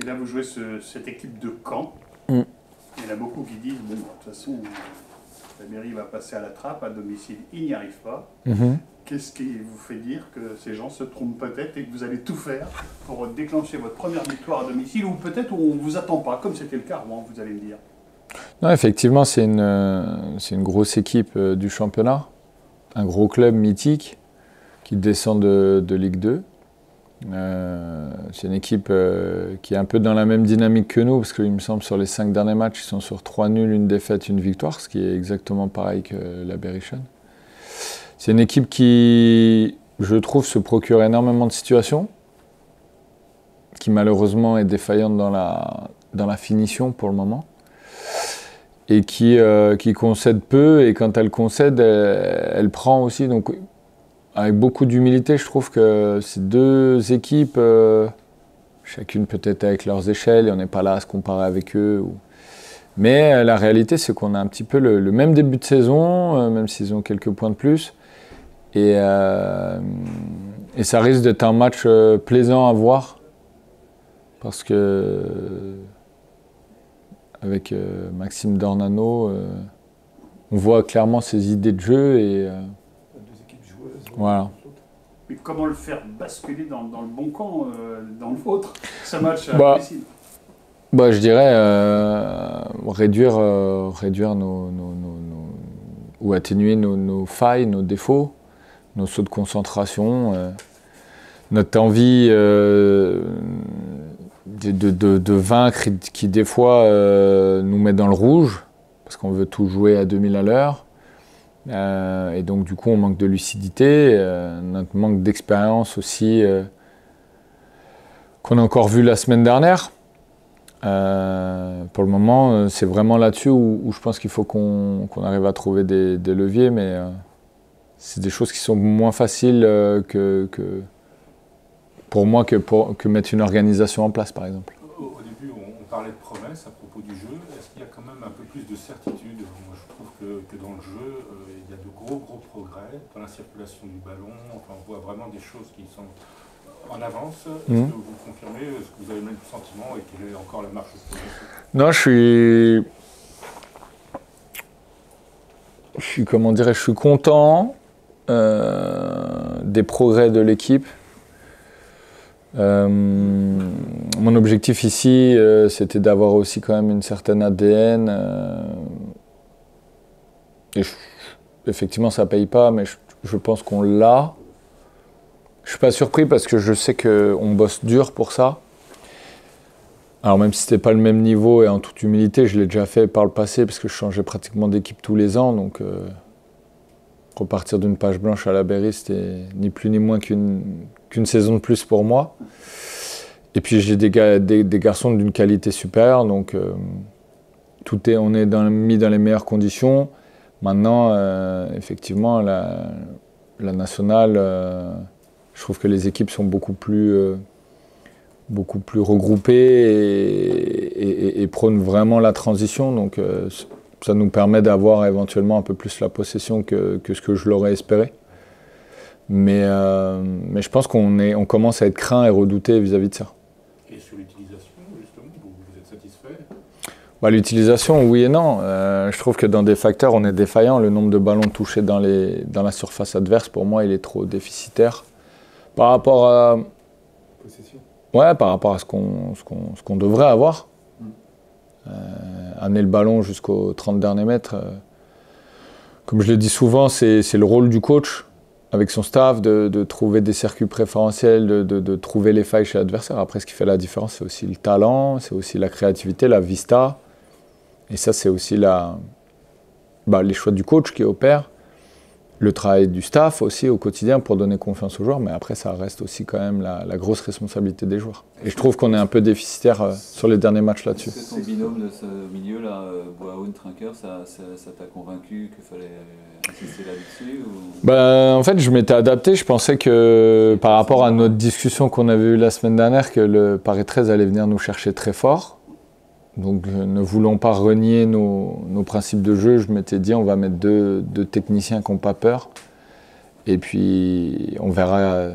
Et là, vous jouez cette équipe de Caen. Mm. Il y en a beaucoup qui disent, bon, de toute façon, la mairie va passer à la trappe, à domicile, il n'y arrive pas. Qu'est-ce qui vous fait dire que ces gens se trompent peut-être et que vous allez tout faire pour déclencher votre première victoire à domicile, ou peut-être où on ne vous attend pas, comme c'était le cas avant, vous allez me dire? Non, effectivement, c'est une grosse équipe du championnat, un gros club mythique qui descend de Ligue 2. C'est une équipe qui est un peu dans la même dynamique que nous, parce qu'il me semble sur les 5 derniers matchs, ils sont sur 3 nuls, 1 défaite, 1 victoire, ce qui est exactement pareil que la Berrichonne. C'est une équipe qui, je trouve, se procure énormément de situations, qui malheureusement est défaillante dans la finition pour le moment, et qui concède peu, et quand elle concède, elle prend aussi. Donc, avec beaucoup d'humilité, je trouve que ces deux équipes, chacune peut-être avec leurs échelles, et on n'est pas là à se comparer avec eux. Mais la réalité, c'est qu'on a un petit peu le même début de saison, même s'ils ont quelques points de plus. Et ça risque d'être un match plaisant à voir, parce que avec Maxime Dornano, on voit clairement ses idées de jeu. Et, deux équipes joueuses. Voilà. Mais comment le faire basculer dans le bon camp, dans le vôtre, ce match à domicile? Je dirais réduire ou atténuer nos failles, nos défauts, nos sauts de concentration, notre envie de vaincre qui des fois nous met dans le rouge, parce qu'on veut tout jouer à 2000 à l'heure. Et donc du coup on manque de lucidité, notre manque d'expérience aussi, qu'on a encore vu la semaine dernière. Pour le moment, c'est vraiment là-dessus où je pense qu'il faut qu'on arrive à trouver des leviers, mais c'est des choses qui sont moins faciles pour moi que mettre une organisation en place, par exemple. Au début, on parlait de promesses à propos du jeu. Est-ce qu'il y a quand même un peu plus de certitude? Moi, je trouve que dans le jeu, il y a de gros progrès dans la circulation du ballon. Enfin, on voit vraiment des choses qui sont en avance. Est-ce que vous confirmez? Est-ce que vous avez le même sentiment et quelle est encore la marche au progrès? Non, je suis content des progrès de l'équipe. Mon objectif ici, c'était d'avoir aussi quand même une certaine ADN. Effectivement, ça paye pas, mais je pense qu'on l'a. Je suis pas surpris parce que je sais qu'on bosse dur pour ça. Alors même si c'était pas le même niveau, et en toute humilité, je l'ai déjà fait par le passé parce que je changeais pratiquement d'équipe tous les ans. Donc repartir d'une page blanche à la Berry, c'était ni plus ni moins qu'une saison de plus pour moi. Et puis j'ai des garçons d'une qualité supérieure, donc on est mis dans les meilleures conditions. Maintenant, effectivement, la nationale, je trouve que les équipes sont beaucoup plus regroupées et prônent vraiment la transition. Donc ça nous permet d'avoir éventuellement un peu plus la possession que ce que je l'aurais espéré. Mais je pense qu'on commence à être craint et redouté vis-à-vis de ça. Et sur l'utilisation, justement, vous êtes satisfait? L'utilisation, oui et non. Je trouve que dans des facteurs, on est défaillant. Le nombre de ballons touchés dans la surface adverse, pour moi, il est trop déficitaire. Par rapport à... Possession. Ouais, par rapport à ce qu'on devrait avoir. Amener le ballon jusqu'aux 30 derniers mètres. Comme je le dis souvent, c'est le rôle du coach, avec son staff, de trouver des circuits préférentiels, de trouver les failles chez l'adversaire. Après, ce qui fait la différence, c'est aussi le talent, c'est aussi la créativité, la vista. Et ça, c'est aussi les choix du coach qui opère, le travail du staff aussi au quotidien pour donner confiance aux joueurs. Mais après, ça reste aussi quand même la grosse responsabilité des joueurs. Et je trouve qu'on est un peu déficitaire sur les derniers matchs là-dessus. Est-ce que ton binôme de ce milieu-là, Boaoun-Trinqueur, ça t'a convaincu qu'il fallait insister là-dessus ou... En fait, je m'étais adapté. Je pensais que par rapport à notre discussion qu'on avait eue la semaine dernière, que le Paris 13 allait venir nous chercher très fort. Donc, ne voulant pas renier nos principes de jeu, je m'étais dit on va mettre deux techniciens qui n'ont pas peur. Et puis, on verra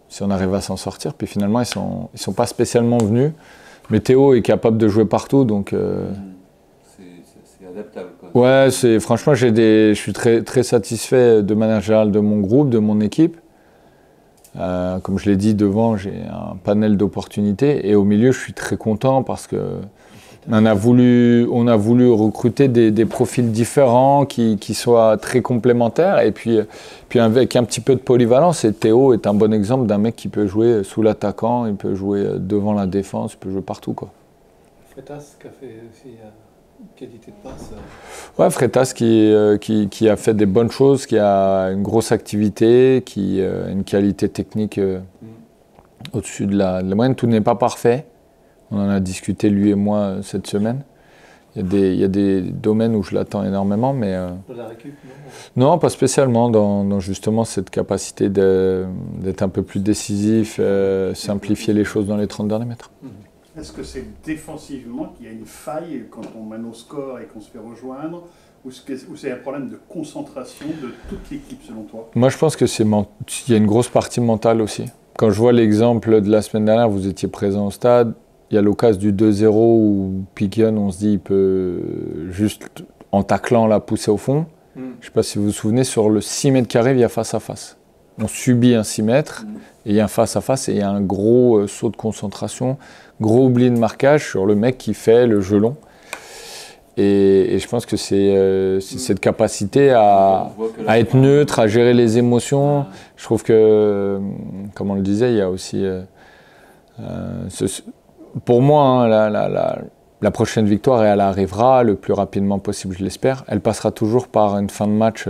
si on arrive à s'en sortir. Puis finalement, ils sont pas spécialement venus. Mais Théo est capable de jouer partout, donc... C'est adaptable, quoi. Ouais, franchement, je suis très, très satisfait de manière générale de mon groupe, de mon équipe. Comme je l'ai dit, devant, j'ai un panel d'opportunités. Et au milieu, je suis très content parce que on a voulu recruter des profils différents qui soient très complémentaires. Et puis avec un petit peu de polyvalence. Et Théo est un bon exemple d'un mec qui peut jouer sous l'attaquant, il peut jouer devant la défense, il peut jouer partout, quoi. Freitas qui a fait aussi qualité de passe. Ouais, Freitas qui a fait des bonnes choses, qui a une grosse activité, qui a une qualité technique au-dessus de la moyenne. Tout n'est pas parfait. On en a discuté, lui et moi, cette semaine. Il y a des domaines où je l'attends énormément, mais... Dans la récup, non, pas spécialement, dans justement cette capacité d'être un peu plus décisif, simplifier les choses dans les 30 derniers mètres. Est-ce que c'est défensivement qu'il y a une faille quand on mène au score et qu'on se fait rejoindre, ou c'est un problème de concentration de toute l'équipe selon toi? Moi je pense qu'il y a une grosse partie mentale aussi. Quand je vois l'exemple de la semaine dernière, vous étiez présent au stade, il y a l'occasion du 2-0 où Piquion, on se dit, il peut juste en taclant la pousser au fond. Je ne sais pas si vous vous souvenez, sur le 6 mètres carrés, il y a face à face. On subit un 6 mètres, et il y a un face à face, et il y a un gros saut de concentration, gros oubli de marquage sur le mec qui fait le jeu long. Et je pense que c'est cette capacité à être neutre, à gérer les émotions. Je trouve que, comme on le disait, il y a aussi... pour moi, hein, la prochaine victoire, et elle arrivera le plus rapidement possible, je l'espère. Elle passera toujours par une fin de match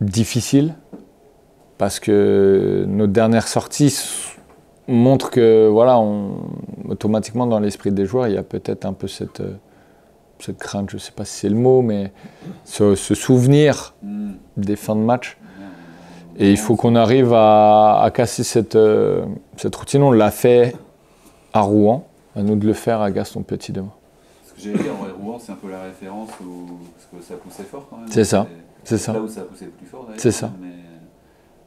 difficile, parce que nos dernières sorties montrent que, voilà, automatiquement dans l'esprit des joueurs, il y a peut-être un peu cette crainte, je ne sais pas si c'est le mot, mais ce souvenir des fins de match. Et il faut qu'on arrive à casser cette routine. On l'a fait à Rouen, à nous de le faire à Gaston Petit demain. Ce que j'allais dire, Rouen, c'est un peu la référence parce que ça poussait fort quand même. C'est ça, c'est ça. Là où ça poussait le plus fort, d'ailleurs. C'est ça.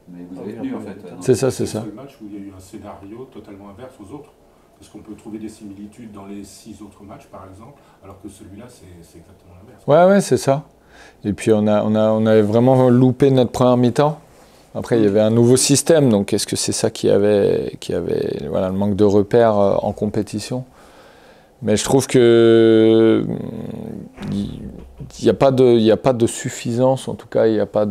Mais vous avez tenu en fait. C'est ça, c'est ça. ça. C'est le match où il y a eu un scénario totalement inverse aux autres. Est-ce qu'on peut trouver des similitudes dans les 6 autres matchs, par exemple, alors que celui-là, c'est exactement l'inverse? Ouais, c'est ça. Et puis on avait vraiment loupé notre première mi-temps. Après, il y avait un nouveau système, donc est-ce que c'est ça qui avait voilà, le manque de repères en compétition? Mais je trouve que il n'y a pas de suffisance, en tout cas, il n'y a pas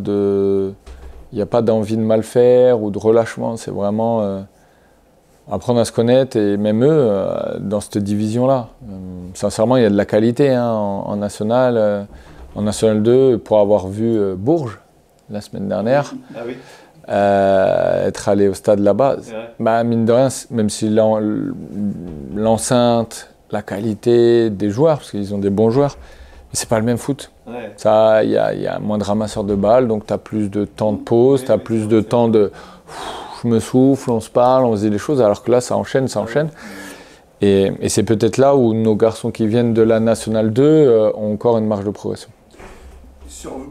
d'envie de mal faire ou de relâchement. C'est vraiment apprendre à se connaître, et même eux, dans cette division-là. Sincèrement, il y a de la qualité hein, en National 2, pour avoir vu Bourges la semaine dernière. Ah oui. Être allé au stade là-bas, bah, mine de rien, même si l'enceinte, la qualité des joueurs, parce qu'ils ont des bons joueurs, mais c'est pas le même foot. Ouais. Il y a moins de ramasseurs de balles, donc tu as plus de temps de pause, tu as plus de temps de je me souffle, on se parle, on se dit les choses, alors que là ça enchaîne. Et c'est peut-être là où nos garçons qui viennent de la Nationale 2 ont encore une marge de progression.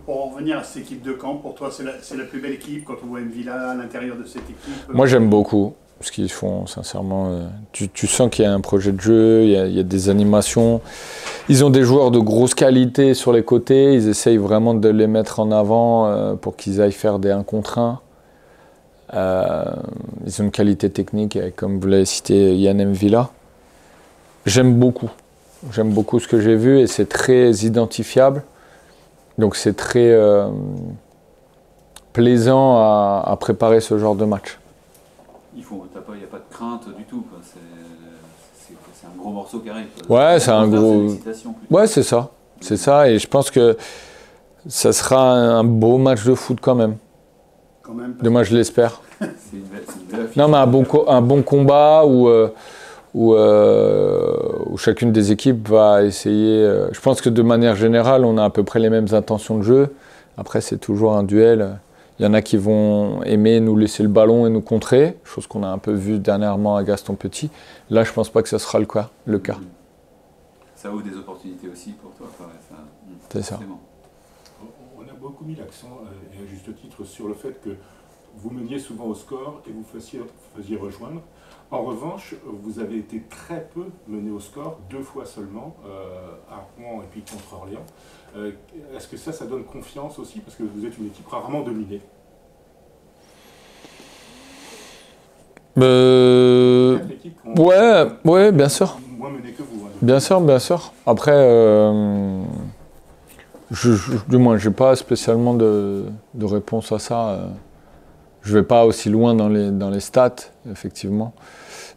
Pour en revenir à cette équipe de Caen, pour toi c'est la plus belle équipe quand on voit M'Vila à l'intérieur de cette équipe? Moi j'aime beaucoup ce qu'ils font, sincèrement. Tu sens qu'il y a un projet de jeu, il y a des animations. Ils ont des joueurs de grosse qualité sur les côtés, ils essayent vraiment de les mettre en avant pour qu'ils aillent faire des 1 contre 1. Ils ont une qualité technique, comme vous l'avez cité, Yann M'Vila. J'aime beaucoup ce que j'ai vu et c'est très identifiable. Donc c'est très plaisant à préparer ce genre de match. Il n'y a pas de crainte du tout. C'est un gros morceau qui arrive. Ouais, c'est un gros... Ouais, c'est ça. C'est ça, et je pense que ça sera un beau match de foot quand même. Moi, je l'espère. C'est une belle affiche. Non, mais un bon combat où chacune des équipes va essayer... je pense que de manière générale, on a à peu près les mêmes intentions de jeu. Après, c'est toujours un duel. Il y en a qui vont aimer nous laisser le ballon et nous contrer, chose qu'on a un peu vue dernièrement à Gaston Petit. Là, je ne pense pas que ce sera le cas. Ça ouvre des opportunités aussi pour toi. C'est ça. On a beaucoup mis l'accent, et à juste titre, sur le fait que vous meniez souvent au score et vous faisiez rejoindre. En revanche, vous avez été très peu mené au score, 2 fois seulement, à Rouen et puis contre Orléans. Est-ce que ça donne confiance aussi, parce que vous êtes une équipe rarement dominée? Ouais, bien sûr. Moins mené que vous. Hein, bien sûr. Après, du moins, j'ai pas spécialement de réponse à ça. Je vais pas aussi loin dans les stats, effectivement.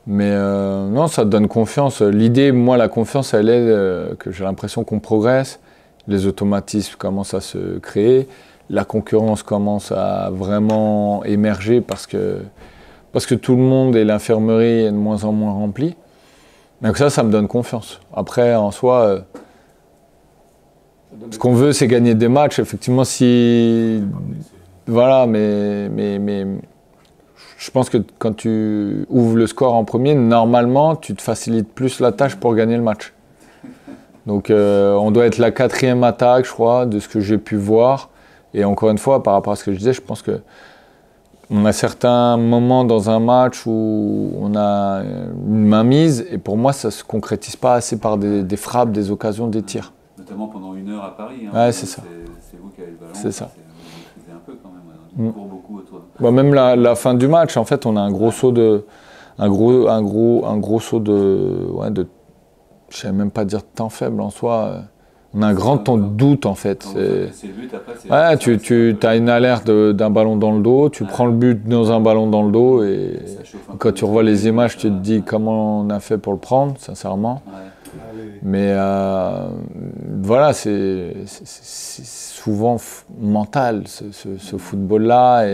Mais non, ça te donne confiance. L'idée, moi, la confiance, elle est que j'ai l'impression qu'on progresse. Les automatismes commencent à se créer. La concurrence commence à vraiment émerger parce que tout le monde et l'infirmerie est de moins en moins remplie. Donc ça me donne confiance. Après, en soi, ce qu'on veut, c'est gagner des matchs. Effectivement, voilà, mais je pense que quand tu ouvres le score en premier, normalement, tu te facilites plus la tâche pour gagner le match. Donc, on doit être la 4e attaque, je crois, de ce que j'ai pu voir. Et encore une fois, par rapport à ce que je disais, je pense que on a certains moments dans un match où on a une mainmise, et pour moi, ça ne se concrétise pas assez par des frappes, des occasions, des tirs. Notamment pendant 1 heure à Paris. Ouais, c'est ça. C'est vous qui avez le ballon. C'est ça. Vous maîtrisez un peu quand même. On court beaucoup autour. Bah, même la fin du match, en fait, on a un gros saut de, je ne sais même pas dire temps faible en soi. On a un grand temps de doute en fait. C'est le but après. Tu as une alerte d'un ballon dans le dos, tu prends le but dans un ballon dans le dos et quand tu revois les images, tu te dis comment on a fait pour le prendre, sincèrement. Mais voilà, c'est souvent mental ce football-là.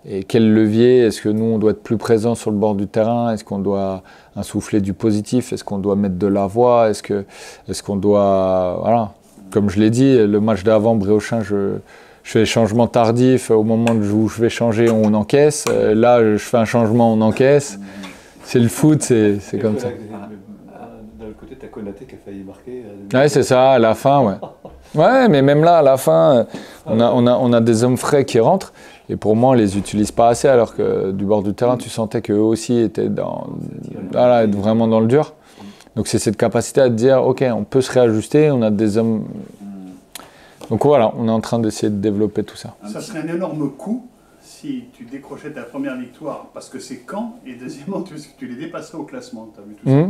Et quel levier? Est-ce que nous, on doit être plus présent sur le bord du terrain? Est-ce qu'on doit insuffler du positif? Est-ce qu'on doit mettre de la voix? Est-ce qu'on doit... Voilà. Comme je l'ai dit, le match d'avant, Bréauchin, je fais les changements tardifs. Au moment où je vais changer, on encaisse. Là, je fais un changement, on encaisse. C'est le foot, c'est comme ça. D'un autre côté, tu as Konaté qui a failli marquer. Ouais, c'est ça, à la fin, ouais. Ouais, mais même là, à la fin, on a des hommes frais qui rentrent. Et pour moi, on ne les utilise pas assez, alors que du bord du terrain, tu sentais qu'eux aussi étaient vraiment dans le dur. Donc c'est cette capacité à te dire, ok, on peut se réajuster, on a des hommes... Donc voilà, on est en train d'essayer de développer tout ça. Ça serait un énorme coup si tu décrochais ta première victoire, parce que c'est Caen, et deuxièmement, tu les dépasserais au classement. Tu as vu tout ça?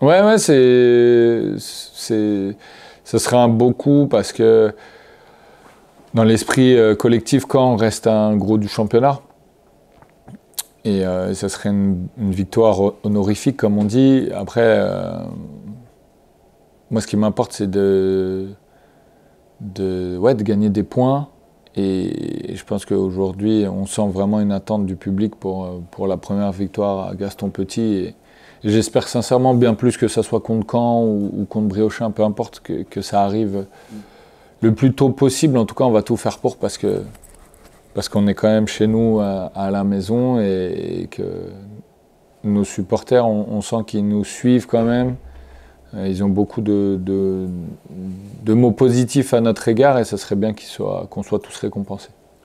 Ouais, ce serait un beau coup, parce que dans l'esprit collectif, Caen reste un gros du championnat. Et ça serait une victoire honorifique, comme on dit. Après, moi, ce qui m'importe, c'est de gagner des points. Et je pense qu'aujourd'hui, on sent vraiment une attente du public pour la première victoire à Gaston Petit. Et j'espère sincèrement, bien plus que ça soit contre Caen ou contre Bréauchin, peu importe, que ça arrive le plus tôt possible. En tout cas, on va tout faire pour, parce qu'on est quand même chez nous à la maison, et que nos supporters, on sent qu'ils nous suivent quand même. Ils ont beaucoup de mots positifs à notre égard, et ça serait bien qu'on soit tous récompensés.